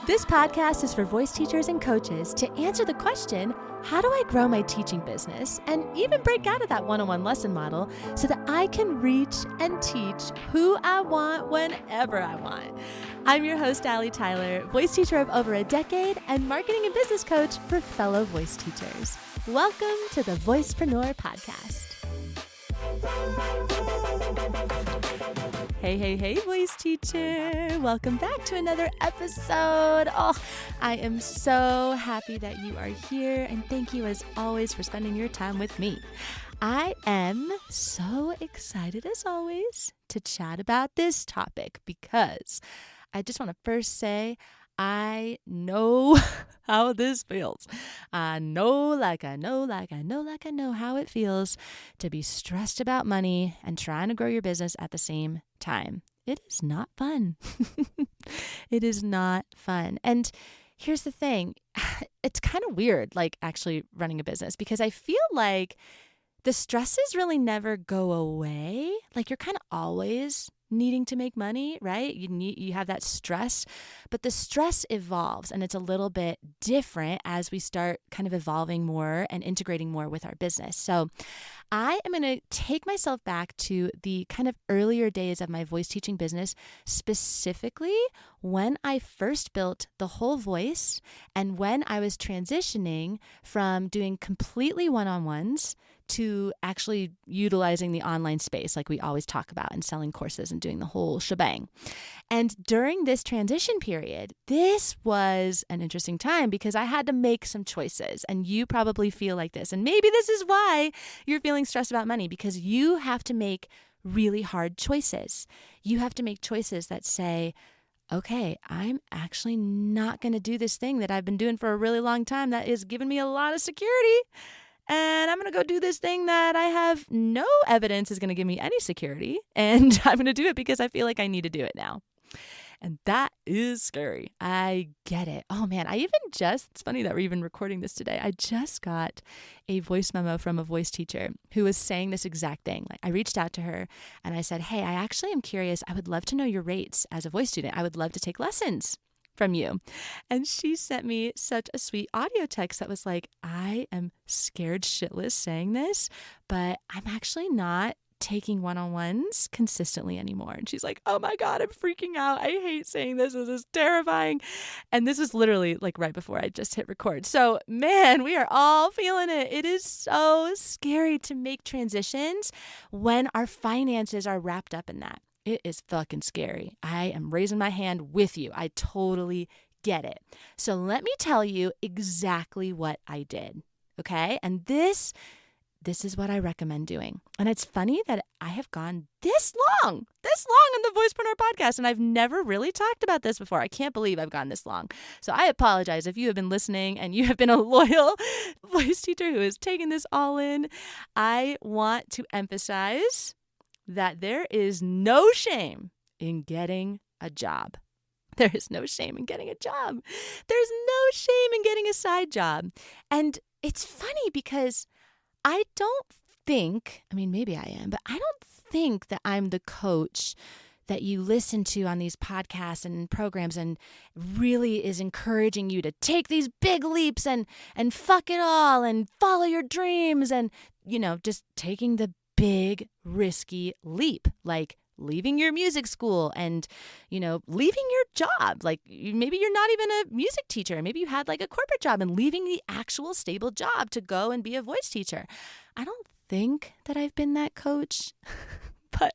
This podcast is for voice teachers and coaches to answer the question, how do I grow my teaching business and even break out of that one-on-one lesson model so that I can reach and teach who I want whenever I want? I'm your host, Allie Tyler, voice teacher of over a decade and marketing and business coach for fellow voice teachers. Welcome to the Voicepreneur podcast. Hey, voice teacher. Welcome back to another episode. Oh, I am so happy that you are here, and thank you as always for spending your time with me. I am so excited as always to chat about this topic because I just want to first say I know how this feels. I know how it feels to be stressed about money and trying to grow your business at the same time. It is not fun. It is not fun. And here's the thing. It's kind of weird, like actually running a business, because I feel like the stresses really never go away. Like you're kind of always needing to make money, right? You have that stress, but the stress evolves and it's a little bit different as we start kind of evolving more and integrating more with our business. So I am going to take myself back to the kind of earlier days of my voice teaching business, specifically when I first built the whole voice and when I was transitioning from doing completely one-on-ones to actually utilizing the online space like we always talk about and selling courses and doing the whole shebang. And during this transition period, this was an interesting time because I had to make some choices, and you probably feel like this. And maybe this is why you're feeling stressed about money, because you have to make really hard choices. You have to make choices that say, okay, I'm actually not going to do this thing that I've been doing for a really long time that is giving me a lot of security. And I'm going to go do this thing that I have no evidence is going to give me any security. And I'm going to do it because I feel like I need to do it now. And that is scary. I get it. Oh man, it's funny that we're even recording this today. I just got a voice memo from a voice teacher who was saying this exact thing. Like I reached out to her and I said, hey, I actually am curious. I would love to know your rates as a voice student. I would love to take lessons from you. And she sent me such a sweet audio text that was like, I am scared shitless saying this, but I'm actually not taking one-on-ones consistently anymore. And she's like, oh my God, I'm freaking out. I hate saying this. This is terrifying. And this is literally like right before I just hit record. So man, we are all feeling it. It is so scary to make transitions when our finances are wrapped up in that. It is fucking scary. I am raising my hand with you. I totally get it. So let me tell you exactly what I did. Okay. And this is what I recommend doing. And it's funny that I have gone this long on the Voicepreneur podcast, and I've never really talked about this before. I can't believe I've gone this long. So I apologize if you have been listening and you have been a loyal voice teacher who has taken this all in. I want to emphasize that there is no shame in getting a job. There is no shame in getting a job. There's no shame in getting a side job. And it's funny because I don't think, maybe I am, but I don't think that I'm the coach that you listen to on these podcasts and programs and really is encouraging you to take these big leaps and fuck it all and follow your dreams and, just taking the big risky leap, like leaving your music school and, leaving your job. Like maybe you're not even a music teacher. Maybe you had like a corporate job and leaving the actual stable job to go and be a voice teacher. I don't think that I've been that coach, but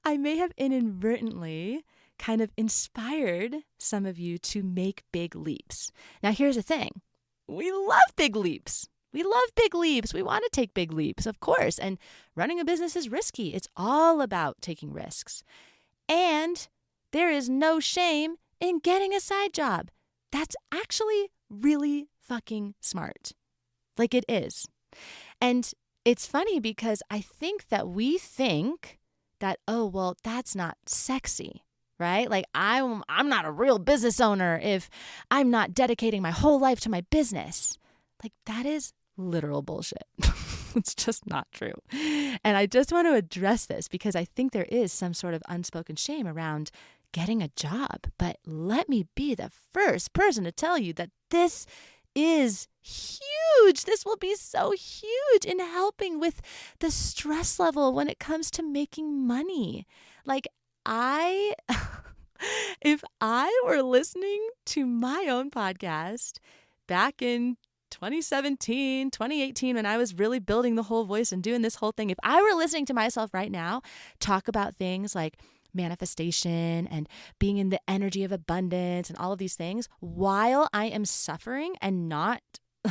I may have inadvertently kind of inspired some of you to make big leaps. Now, here's the thing. We love big leaps. We love big leaps. We want to take big leaps, of course. And running a business is risky. It's all about taking risks. And there is no shame in getting a side job. That's actually really fucking smart. Like it is. And it's funny because I think that we think that, oh, well, that's not sexy, right? Like I'm not a real business owner if I'm not dedicating my whole life to my business. Like that is literal bullshit. It's just not true. And I just want to address this because I think there is some sort of unspoken shame around getting a job. But let me be the first person to tell you that this is huge. This will be so huge in helping with the stress level when it comes to making money. Like if I were listening to my own podcast back in 2017, 2018, when I was really building the whole voice and doing this whole thing, if I were listening to myself right now talk about things like manifestation and being in the energy of abundance and all of these things while I am suffering and not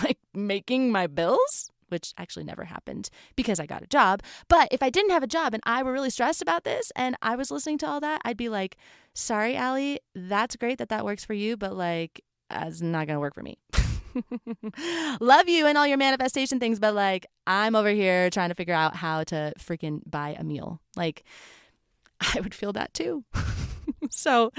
like making my bills, which actually never happened because I got a job. But if I didn't have a job and I were really stressed about this and I was listening to all that, I'd be like, sorry, Allie, that's great that works for you, but like, it's not going to work for me. Love you and all your manifestation things, but like, I'm over here trying to figure out how to freaking buy a meal. Like, I would feel that too. So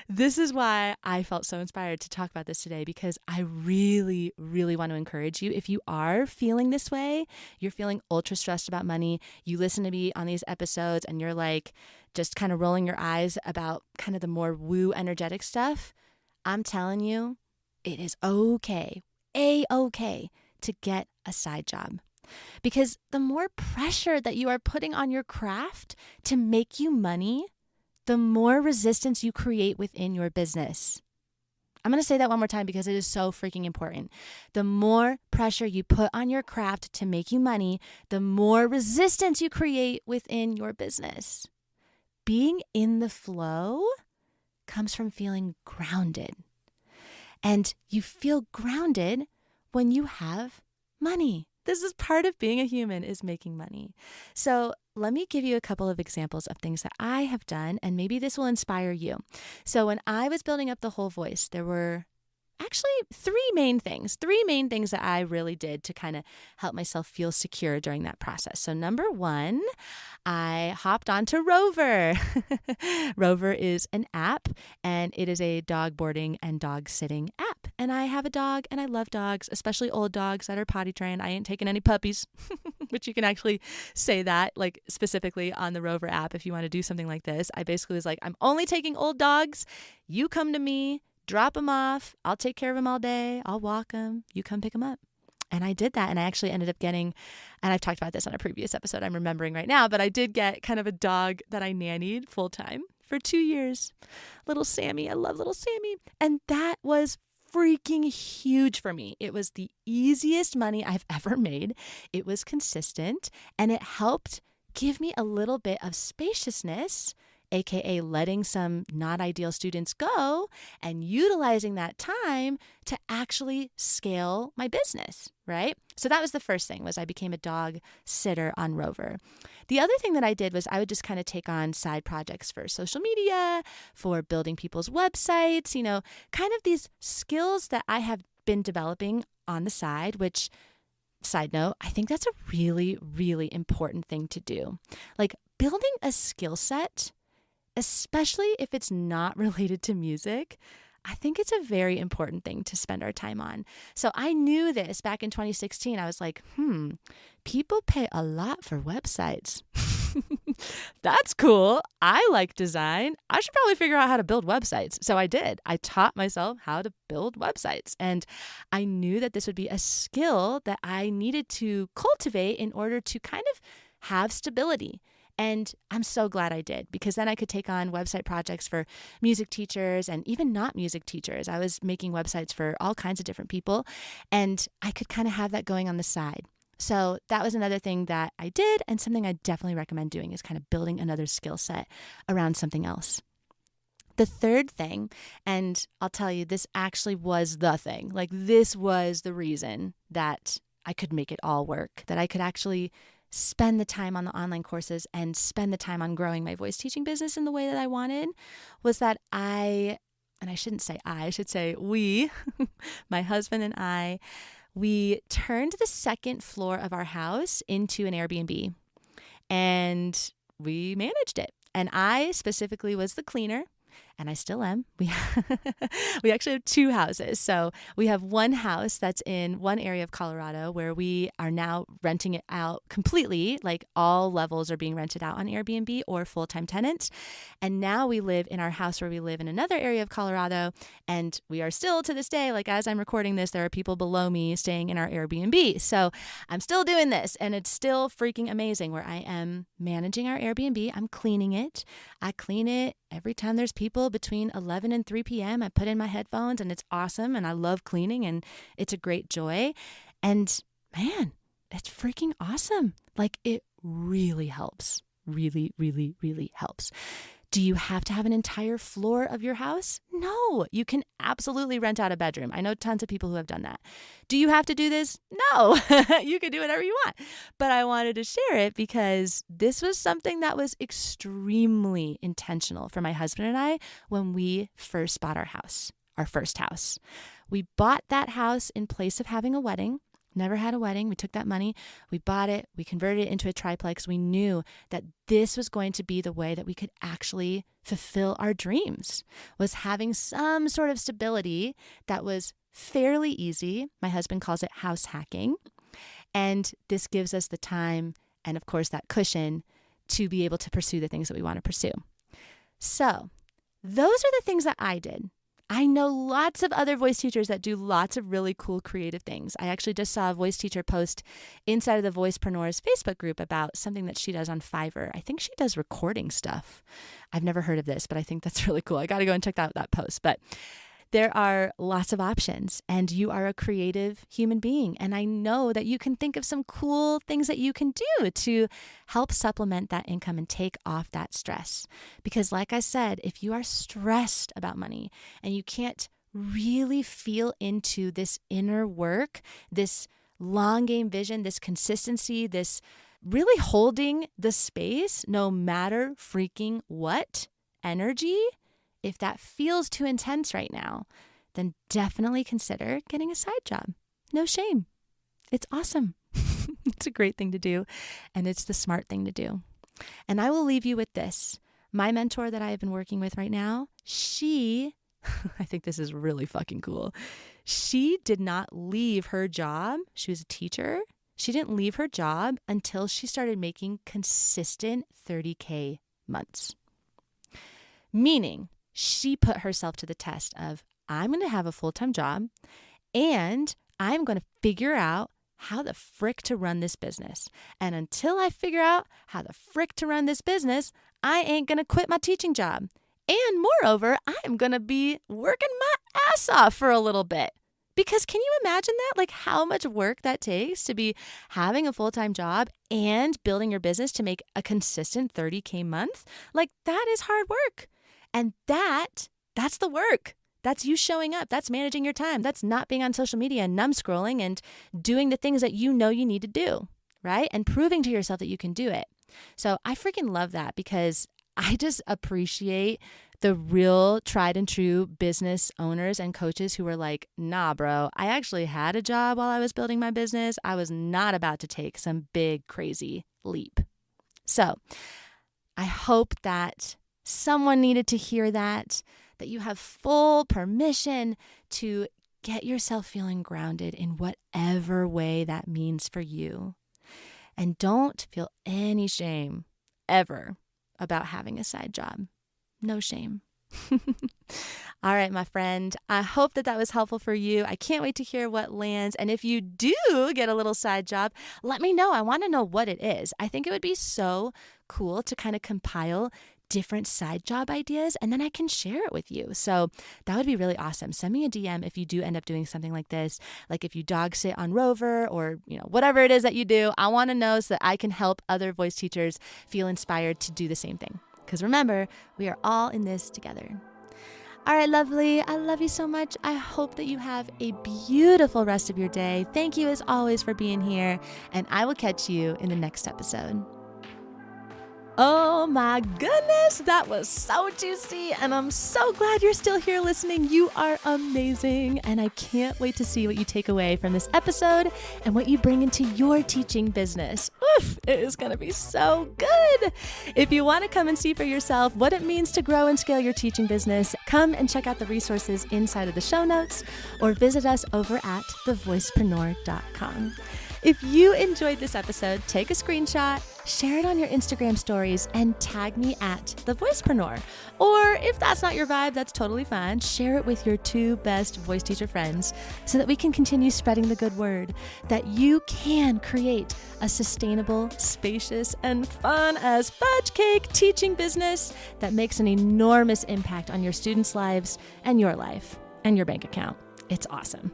this is why I felt so inspired to talk about this today, because I really, really want to encourage you. If you are feeling this way, you're feeling ultra stressed about money, you listen to me on these episodes and you're like just kind of rolling your eyes about kind of the more woo energetic stuff, I'm telling you, it is okay, A-okay to get a side job. Because the more pressure that you are putting on your craft to make you money, the more resistance you create within your business. I'm going to say that one more time because it is so freaking important. The more pressure you put on your craft to make you money, the more resistance you create within your business. Being in the flow comes from feeling grounded. And you feel grounded when you have money. This is part of being a human, is making money. So let me give you a couple of examples of things that I have done, and maybe this will inspire you. So when I was building up the whole voice, there were actually three main things that I really did to kind of help myself feel secure during that process. So number one, I hopped onto Rover. Rover is an app, and it is a dog boarding and dog sitting app. And I have a dog, and I love dogs, especially old dogs that are potty trained. I ain't taking any puppies, which you can actually say that like specifically on the Rover app if you want to do something like this. I basically was like, I'm only taking old dogs. You come to me. Drop them off. I'll take care of them all day. I'll walk them. You come pick them up. And I did that. And I actually ended up getting, and I've talked about this on a previous episode, I'm remembering right now, but I did get kind of a dog that I nannied full time for 2 years. Little Sammy. I love little Sammy. And that was freaking huge for me. It was the easiest money I've ever made. It was consistent, and it helped give me a little bit of spaciousness, aka letting some not ideal students go and utilizing that time to actually scale my business, right? So that was the first thing, was I became a dog sitter on Rover. The other thing that I did was I would just kind of take on side projects for social media, for building people's websites, kind of these skills that I have been developing on the side, which, side note, I think that's a really, really important thing to do. Like building a skill set, especially if it's not related to music, I think it's a very important thing to spend our time on. So I knew this back in 2016. I was like, people pay a lot for websites. That's cool. I like design. I should probably figure out how to build websites. So I did. I taught myself how to build websites. And I knew that this would be a skill that I needed to cultivate in order to kind of have stability. And I'm so glad I did, because then I could take on website projects for music teachers and even not music teachers. I was making websites for all kinds of different people, and I could kind of have that going on the side. So that was another thing that I did, and something I definitely recommend doing is kind of building another skill set around something else. The third thing, and I'll tell you, this actually was the thing. Like, this was the reason that I could make it all work, that I could actually spend the time on the online courses and spend the time on growing my voice teaching business in the way that I wanted, was that I should say we, my husband and I, we turned the second floor of our house into an Airbnb, and we managed it. And I specifically was the cleaner, and I still am. We actually have two houses. So we have one house that's in one area of Colorado where we are now renting it out completely. Like all levels are being rented out on Airbnb or full-time tenants. And now we live in our house where we live in another area of Colorado. And we are still to this day, like as I'm recording this, there are people below me staying in our Airbnb. So I'm still doing this and it's still freaking amazing where I am managing our Airbnb. I'm cleaning it. I clean it every time there's people between 11 and 3 p.m. I put in my headphones and it's awesome. And I love cleaning and it's a great joy. And man, it's freaking awesome. Like it really helps. Really, really, really helps. Do you have to have an entire floor of your house? No, you can absolutely rent out a bedroom. I know tons of people who have done that. Do you have to do this? No, you can do whatever you want. But I wanted to share it because this was something that was extremely intentional for my husband and I when we first bought our house, our first house. We bought that house in place of having a wedding. Never had a wedding. We took that money, we bought it, we converted it into a triplex. We knew that this was going to be the way that we could actually fulfill our dreams, was having some sort of stability that was fairly easy. My husband calls it house hacking. And this gives us the time and, of course, that cushion to be able to pursue the things that we want to pursue. So those are the things that I did. I know lots of other voice teachers that do lots of really cool creative things. I actually just saw a voice teacher post inside of the Voicepreneur's Facebook group about something that she does on Fiverr. I think she does recording stuff. I've never heard of this, but I think that's really cool. I got to go and check out that post. But there are lots of options and you are a creative human being. And I know that you can think of some cool things that you can do to help supplement that income and take off that stress. Because like I said, if you are stressed about money and you can't really feel into this inner work, this long game vision, this consistency, this really holding the space, no matter freaking what energy, if that feels too intense right now, then definitely consider getting a side job. No shame. It's awesome. It's a great thing to do, and it's the smart thing to do. And I will leave you with this. My mentor that I have been working with right now, she, I think this is really fucking cool. She did not leave her job. She was a teacher. She didn't leave her job until she started making consistent 30K months. Meaning, she put herself to the test of, I'm going to have a full-time job and I'm going to figure out how the frick to run this business. And until I figure out how the frick to run this business, I ain't going to quit my teaching job. And moreover, I am going to be working my ass off for a little bit. Because can you imagine that? Like how much work that takes to be having a full-time job and building your business to make a consistent 30K month? Like that is hard work. And that's the work. That's you showing up. That's managing your time. That's not being on social media and numb scrolling and doing the things that you know you need to do, right? And proving to yourself that you can do it. So I freaking love that because I just appreciate the real tried and true business owners and coaches who were like, nah, bro, I actually had a job while I was building my business. I was not about to take some big, crazy leap. So I hope that someone needed to hear that you have full permission to get yourself feeling grounded in whatever way that means for you. And don't feel any shame ever about having a side job. No shame. All right, my friend, I hope that was helpful for you. I can't wait to hear what lands. And if you do get a little side job, let me know. I want to know what it is. I think it would be so cool to kind of compile different side job ideas and then I can share it with you. So that would be really awesome. Send me a DM if you do end up doing something like this. Like if you dog sit on Rover or, whatever it is that you do, I want to know so that I can help other voice teachers feel inspired to do the same thing. Because remember, we are all in this together. All right, lovely. I love you so much. I hope that you have a beautiful rest of your day. Thank you as always for being here, and I will catch you in the next episode. Oh my goodness, that was so juicy, and I'm so glad you're still here listening. You are amazing, and I can't wait to see what you take away from this episode and what you bring into your teaching business. Oof, it is going to be so good. If you want to come and see for yourself what it means to grow and scale your teaching business, come and check out the resources inside of the show notes or visit us over at thevoicepreneur.com. If you enjoyed this episode, take a screenshot, share it on your Instagram stories, and tag me at The Voicepreneur. Or if that's not your vibe, that's totally fine. Share it with your 2 best voice teacher friends so that we can continue spreading the good word that you can create a sustainable, spacious, and fun as fudge cake teaching business that makes an enormous impact on your students' lives and your life and your bank account. It's awesome.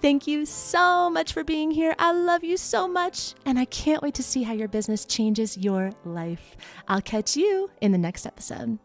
Thank you so much for being here. I love you so much, and I can't wait to see how your business changes your life. I'll catch you in the next episode.